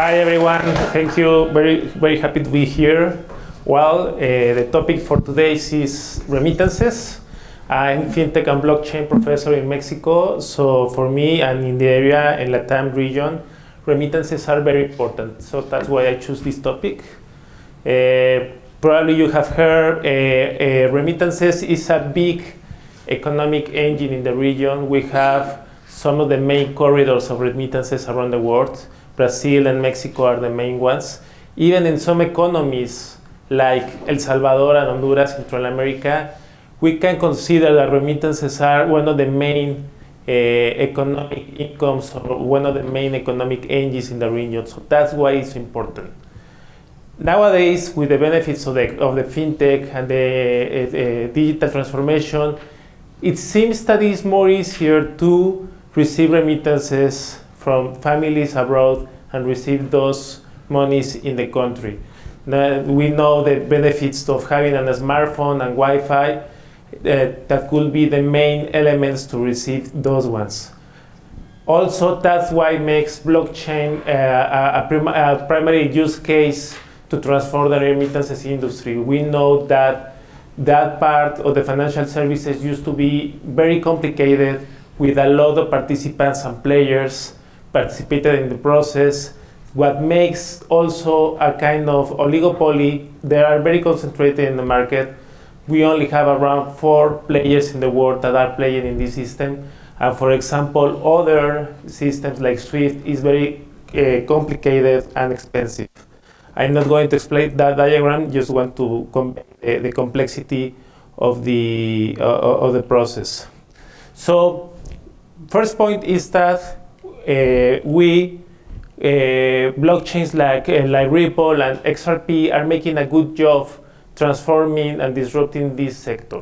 Hi everyone, thank you. Very happy to be here. Well, the topic for today is remittances. I'm fintech and blockchain professor in Mexico, so for me and in the area in LATAM region, remittances are very important. So that's why I choose this topic. Probably you have heard remittances is a big economic engine in the region. We have some of the main corridors of remittances around the world. Brazil and Mexico are the main ones. Even in some economies like El Salvador and Honduras, Central America, we can consider that remittances are one of the main economic incomes or one of the main economic engines in the region. So that's why it's important. Nowadays, with the benefits of the fintech and the digital transformation, it seems that it's more easier to receive remittances from families abroad and receive those monies in the country. Now, we know the benefits of having a smartphone and Wi-Fi that could be the main elements to receive those ones. Also, that's why it makes blockchain a primary use case to transform the remittances industry. We know that that part of the financial services used to be very complicated with a lot of participants and players participated in the process. What makes also a kind of oligopoly, they are very concentrated in the market. We only have around 4 players in the world that are playing in this system. And for example, other systems like SWIFT is very complicated and expensive. I'm not going to explain that diagram, just want to convey the complexity of the process. So, first point is that blockchains like Ripple and XRP are making a good job transforming and disrupting this sector.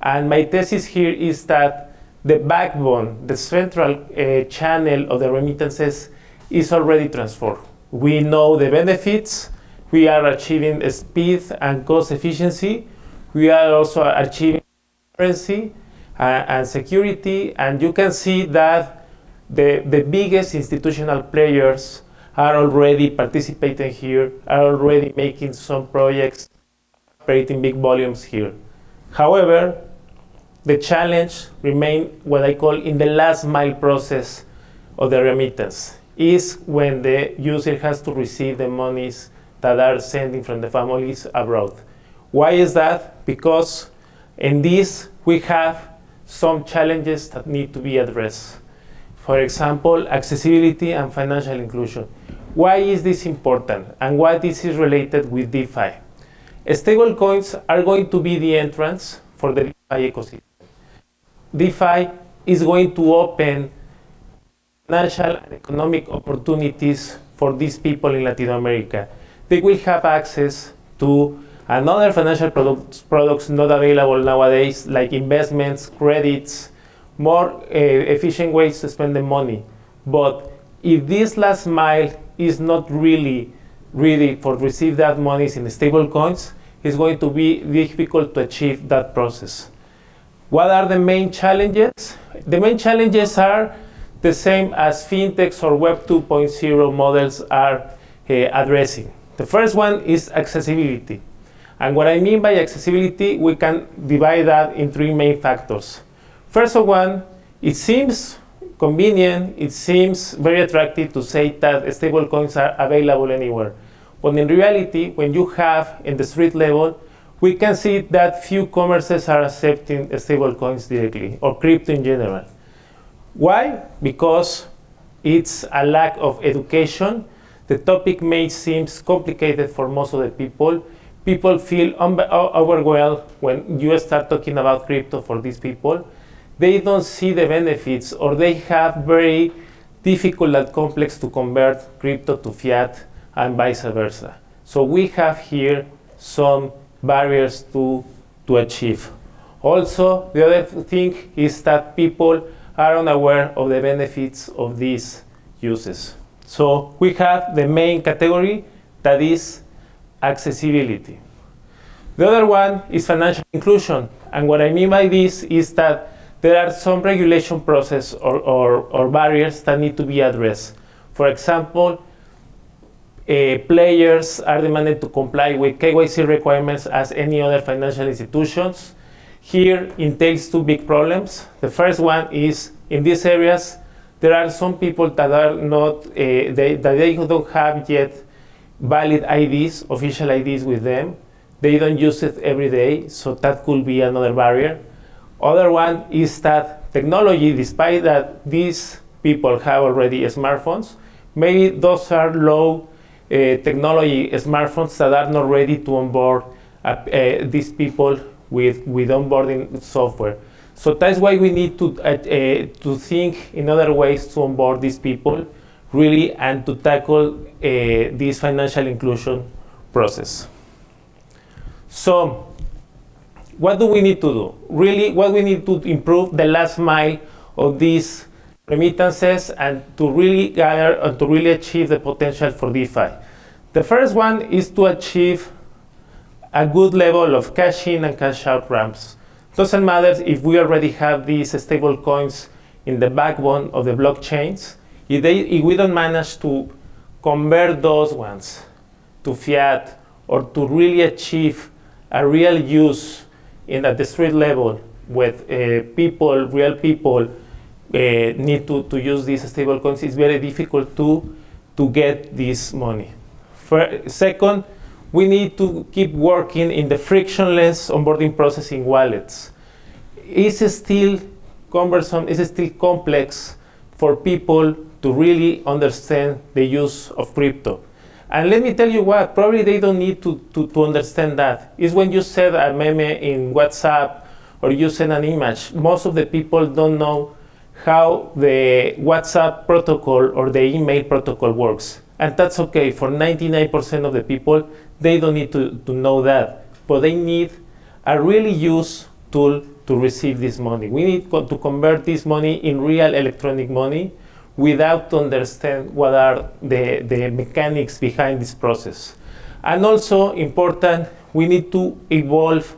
And my thesis here is that the backbone, the central channel of the remittances is already transformed. We know the benefits. We are achieving speed and cost efficiency. We are also achieving transparency and security. And you can see that the biggest institutional players are already participating here, are already making some projects, operating big volumes here. However, the challenge remains what I call in the last mile process of the remittance, is when the user has to receive the monies that are sending from the families abroad. Why is that? Because in this we have some challenges that need to be addressed. For example, accessibility and financial inclusion. Why is this important and why this is related with DeFi? Stablecoins are going to be the entrance for the DeFi ecosystem. DeFi is going to open financial and economic opportunities for these people in Latin America. They will have access to another financial products not available nowadays, like investments, credits, more efficient ways to spend the money. But if this last mile is not really ready for receive that monies in stable coins, it's going to be difficult to achieve that process. What are the main challenges? The main challenges are the same as fintechs or Web 2.0 models are addressing. The first one is accessibility. And what I mean by accessibility, we can divide that in 3 main factors. First one, it seems convenient, it seems very attractive to say that stablecoins are available anywhere. But in reality, when you have in the street level, we can see that few commerces are accepting stablecoins directly, or crypto in general. Why? Because it's a lack of education. The topic may seem complicated for most of the people. People feel overwhelmed when you start talking about crypto for these people. They don't see the benefits, or they have very difficult and complex to convert crypto to fiat and vice versa. So we have here some barriers to achieve. Also, the other thing is that people are unaware of the benefits of these uses. So we have the main category, that is accessibility. The other one is financial inclusion. And what I mean by this is that there are some regulation process or barriers that need to be addressed. For example, Players are demanded to comply with KYC requirements as any other financial institutions. Here entails two big problems. The first one is in these areas, there are some people that are not, they don't have yet valid IDs, official IDs with them. They don't use it every day, so that could be another barrier. Other one is that technology, despite that these people have already smartphones, maybe those are low technology smartphones that are not ready to onboard these people with onboarding software. So that's why we need to think in other ways to onboard these people really and to tackle this financial inclusion process. So what do we need to do? Really, what we need to improve the last mile of these remittances and to really gather and to really achieve the potential for DeFi. The first one is to achieve a good level of cash in and cash out ramps. Doesn't matter if we already have these stable coins in the backbone of the blockchains. If we don't manage to convert those ones to fiat or to really achieve a real use at the street level with real people need to use these stable coins, it's very difficult to get this money. Second, we need to keep working in the frictionless onboarding process in wallets. It's still cumbersome, it's still complex for people to really understand the use of crypto. And let me tell you what, probably they don't need to understand that. It's when you send a meme in WhatsApp or you send an image, most of the people don't know how the WhatsApp protocol or the email protocol works. And that's okay, for 99% of the people, they don't need to know that. But they need a really used tool to receive this money. We need to convert this money in real electronic money without to understand what are the mechanics behind this process. And also important, we need to evolve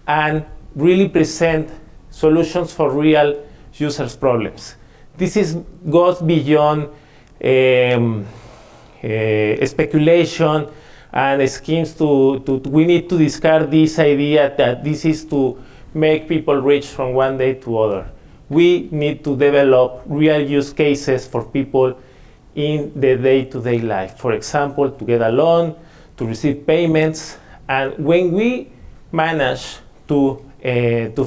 and really present solutions for real users' problems. This goes beyond speculation and schemes we need to discard this idea that this is to make people rich from one day to other. We need to develop real use cases for people in the day-to-day life. For example, to get a loan, to receive payments, and when we manage to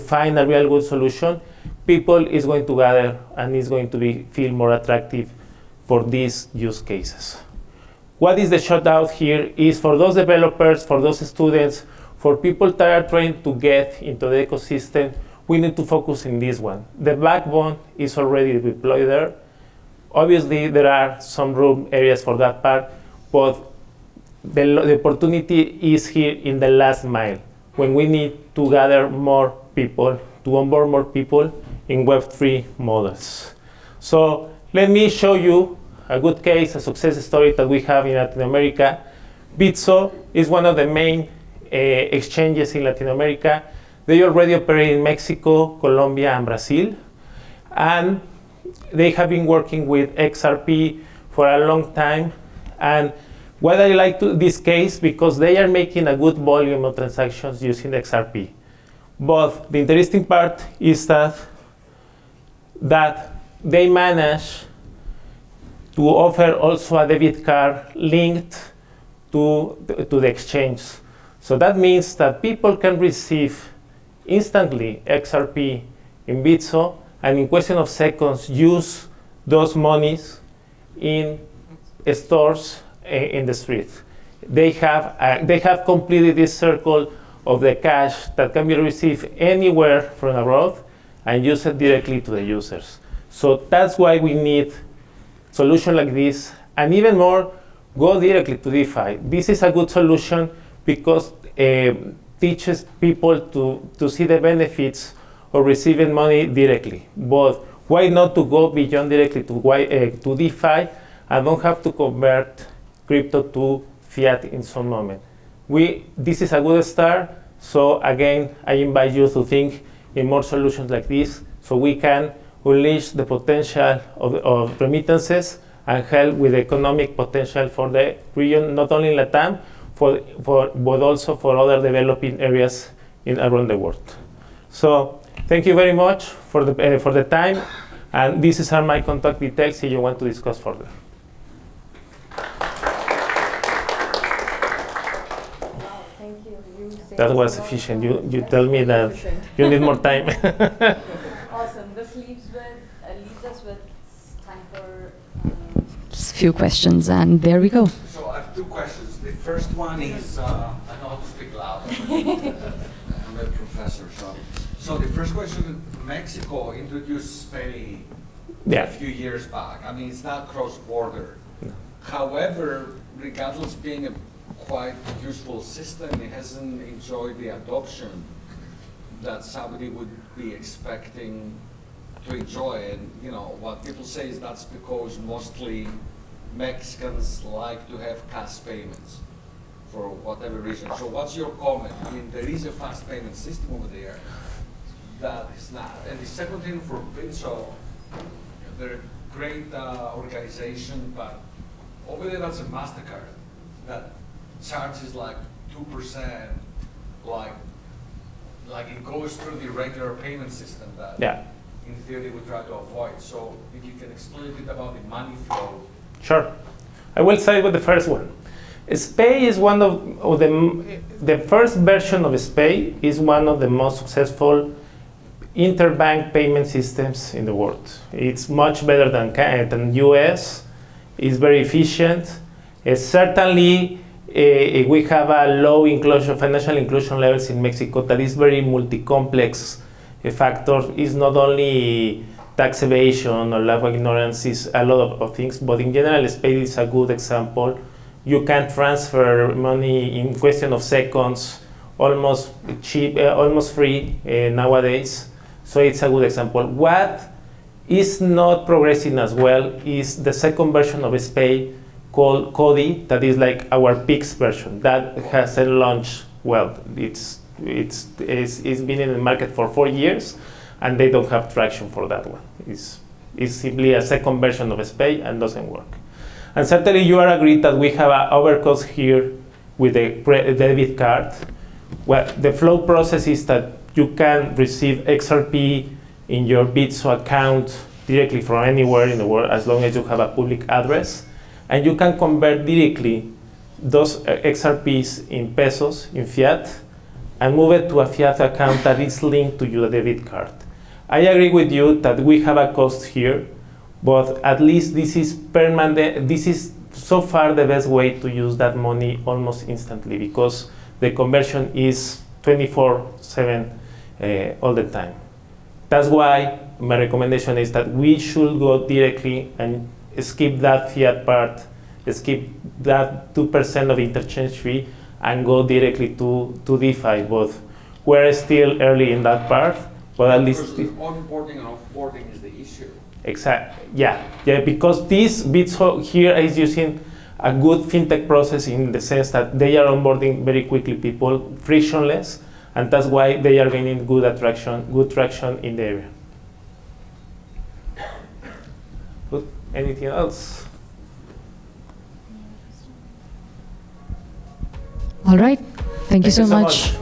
find a real good solution, people is going to gather and is going to feel more attractive for these use cases. What is the shoutout here is for those developers, for those students, for people that are trying to get into the ecosystem, we need to focus in this one. The backbone is already deployed there. Obviously, there are some room areas for that part, but the opportunity is here in the last mile, when we need to gather more people, to onboard more people in Web3 models. So let me show you a good case, a success story that we have in Latin America. Bitso is one of the main exchanges in Latin America. They already operate in Mexico, Colombia, and Brazil. And they have been working with XRP for a long time. And what I like this case, because they are making a good volume of transactions using XRP. But the interesting part is that they manage to offer also a debit card linked to the exchange. So that means that people can receive instantly XRP in Bitso and in question of seconds use those monies in stores in the street. They have completed this circle of the cash that can be received anywhere from abroad and used directly to the users. So that's why we need solution like this, and even more, go directly to DeFi. This is a good solution because teaches people to see the benefits of receiving money directly. But why not to go beyond directly to DeFi and don't have to convert crypto to fiat in some moment? This is a good start. So again, I invite you to think in more solutions like this so we can unleash the potential of remittances and help with the economic potential for the region, not only in LATAM, but also for other developing areas around the world. So thank you very much for the time, and these are my contact details if you want to discuss further. That was efficient. You tell me that you need more time. Awesome. This leaves us with time for just a few questions, and there we go. So I have two questions. The first one is, I know how to speak loud. I'm a professor, so the first question, Mexico introduced Pay a few years back. I mean, it's not cross-border. No. However, regardless of being a quite useful system, it hasn't enjoyed the adoption that somebody would be expecting to enjoy. And you know, what people say is that's because mostly Mexicans like to have cash payments for whatever reason. So what's your comment? I mean, there is a fast payment system over there that is not. And the second thing for Pinso, they're a great organization, but over there that's a MasterCard that charges like 2%, like it goes through the regular payment system that in theory we try to avoid. So if you can explain a bit about the money flow. Sure. I will start with the first one. SPAY is one of the first version of SPAY is one of the most successful interbank payment systems in the world. It's much better than US. It's very efficient. Certainly, we have a low financial inclusion levels in Mexico that is very multi-complex factor. It's not only tax evasion or lack of ignorance, it's a lot of things, but in general, SPAY is a good example. You can transfer money in question of seconds, almost cheap, almost free nowadays. So it's a good example. What is not progressing as well is the second version of SPAY called CODI, that is like our PIX version. That hasn't launched well. It's been in the market for 4 years, and they don't have traction for that one. It's simply a second version of SPAY and doesn't work. And certainly you are agreed that we have an overcost here with the debit card. Well, the flow process is that you can receive XRP in your Bitso account directly from anywhere in the world as long as you have a public address. And you can convert directly those XRPs in pesos, in fiat, and move it to a fiat account that is linked to your debit card. I agree with you that we have a cost here, but at least this is permanent. This is so far the best way to use that money almost instantly because the conversion is 24/7 all the time. That's why my recommendation is that we should go directly and skip that fiat part, skip that 2% of interchange fee, and go directly to DeFi. But we're still early in that part, but at least onboarding and offboarding is the issue. Exactly. Yeah. Because this Bitso here is using a good fintech process in the sense that they are onboarding very quickly people, frictionless, and that's why they are gaining good traction in the area. Good. Anything else? All right. Thank you so much.